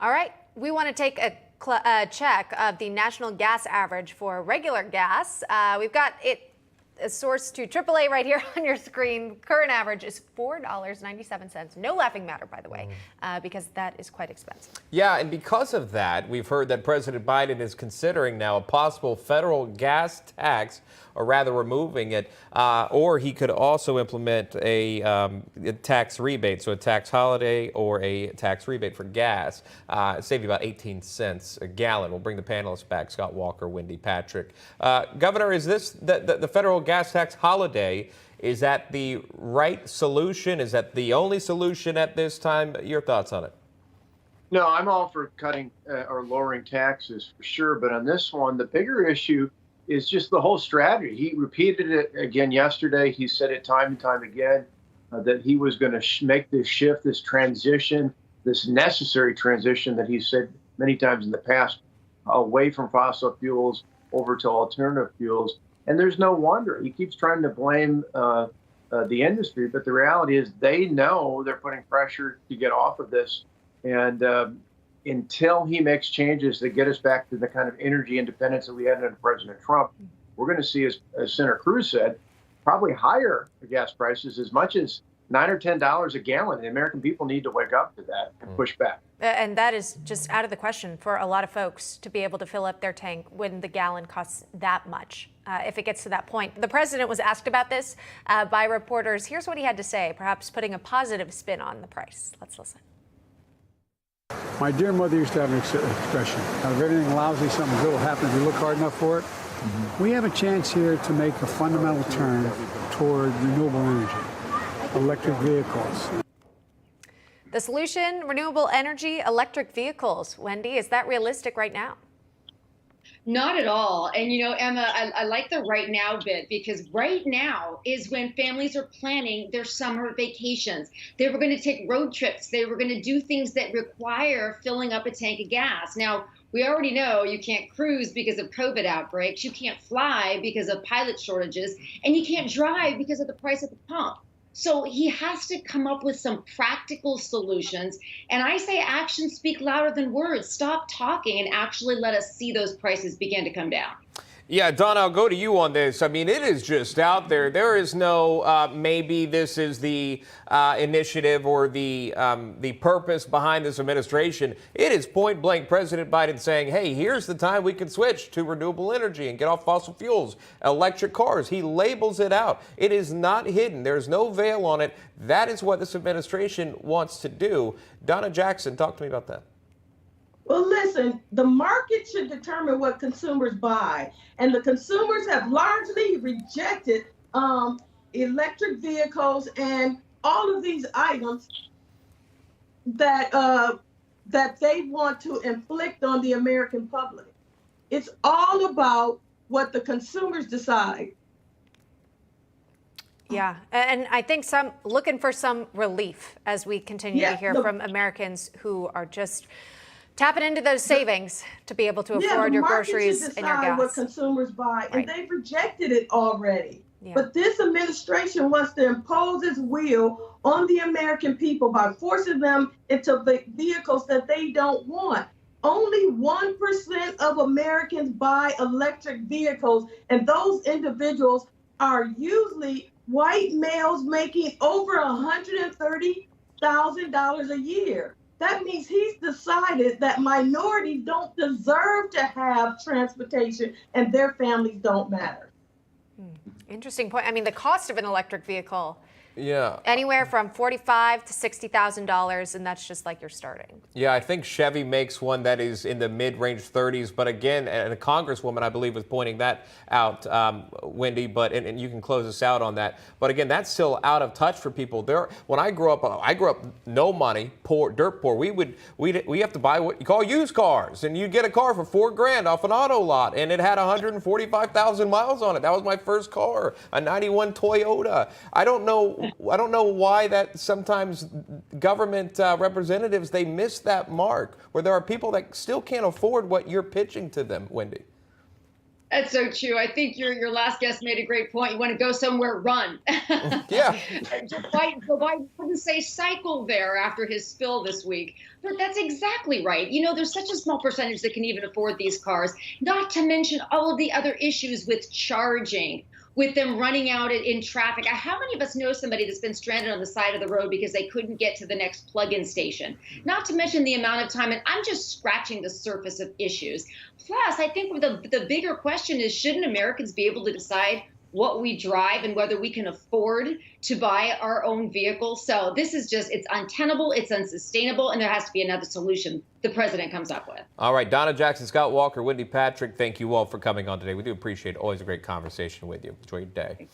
All right, we want to take a check of the national gas average for regular gas. We've got it a source to AAA right here on your screen. Current average is $4.97. No laughing matter, by the way, because that is quite expensive. Yeah, and because of that, we've heard that President Biden is considering now a possible federal gas tax, or rather removing it, or he could also implement a tax rebate, so a tax holiday or a tax rebate for gas. Save you about 18 cents a gallon. We'll bring the panelists back, Scott Walker, Wendy, Patrick. Governor, is this the federal gas tax holiday? Is that the right solution? Is that the only solution at this time? Your thoughts on it? No, I'm all for cutting or lowering taxes for sure. But on this one, the bigger issue is just the whole strategy. He repeated it again yesterday. He said it time and time again that he was going to make this shift, this transition, this necessary transition that he said many times in the past, away from fossil fuels over to alternative fuels. And there's no wonder. He keeps trying to blame the industry, but the reality is they know they're putting pressure to get off of this. And until he makes changes that get us back to the kind of energy independence that we had under President Trump, we're going to see, as Senator Cruz said, probably higher gas prices, as much as $9 or $10 a gallon. The American people need to wake up to that and push back. And that is just out of the question for a lot of folks to be able to fill up their tank when the gallon costs that much, if it gets to that point. The president was asked about this by reporters. Here's what he had to say, perhaps putting a positive spin on the price. Let's listen. My dear mother used to have an expression, out of everything lousy, something good will happen if you look hard enough for it. We have a chance here to make a fundamental turn toward renewable energy, electric vehicles. The solution, renewable energy, electric vehicles. Wendy, is that realistic right now? Not at all. And, you know, Emma, I like the right now bit, because right now is when families are planning their summer vacations. They were going to take road trips. They were going to do things that require filling up a tank of gas. Now, we already know you can't cruise because of COVID outbreaks. You can't fly because of pilot shortages, and you can't drive because of the price at the pump. So he has to come up with some practical solutions. And I say actions speak louder than words. Stop talking and actually let us see those prices begin to come down. Yeah, Donna, I'll go to you on this. I mean, it is just out there. There is no maybe this is the initiative or the purpose behind this administration. It is point blank President Biden saying, hey, here's the time we can switch to renewable energy and get off fossil fuels, electric cars. He labels it out. It is not hidden. There's no veil on it. That is what this administration wants to do. Donna Jackson, talk to me about that. Well, listen, the market should determine what consumers buy. And the consumers have largely rejected electric vehicles and all of these items that they want to inflict on the American public. It's all about what the consumers decide. Yeah, and I think some looking for some relief as we continue to hear from Americans who are just tapping into those savings to be able to afford your groceries and your gas. What consumers buy, and they've rejected it already. Yeah. But this administration wants to impose its will on the American people by forcing them into vehicles that they don't want. Only 1% of Americans buy electric vehicles, and those individuals are usually white males making over $130,000 a year. That means he's decided that minorities don't deserve to have transportation and their families don't matter. Interesting point. I mean, the cost of an electric vehicle, yeah, anywhere from $45,000 to $60,000, and that's just like you're starting. Yeah, I think Chevy makes one that is in the mid-range 30s, but again, and a congresswoman, I believe, was pointing that out, Wendy, but and you can close us out on that. But again, that's still out of touch for people. When I grew up no money, poor, dirt poor. We have to buy what you call used cars, and you get a car for $4,000 off an auto lot, and it had 145,000 miles on it. That was my first car, a '91 Toyota. I don't know why that sometimes government representatives, they miss that mark, where there are people that still can't afford what you're pitching to them, Wendy. That's so true. I think your last guest made a great point. You want to go somewhere, run. Yeah. Joe Biden wouldn't say cycle there after his spill this week. But that's exactly right. You know, there's such a small percentage that can even afford these cars, not to mention all of the other issues with charging, with them running out in traffic. How many of us know somebody that's been stranded on the side of the road because they couldn't get to the next plug-in station? Not to mention the amount of time, and I'm just scratching the surface of issues. Plus, I think the bigger question is, shouldn't Americans be able to decide what we drive and whether we can afford to buy our own vehicles? So this is just, it's untenable, it's unsustainable, and there has to be another solution the president comes up with. All right, Donna Jackson, Scott Walker, Wendy Patrick, thank you all for coming on today. We do appreciate it. Always a great conversation with you. Enjoy your day.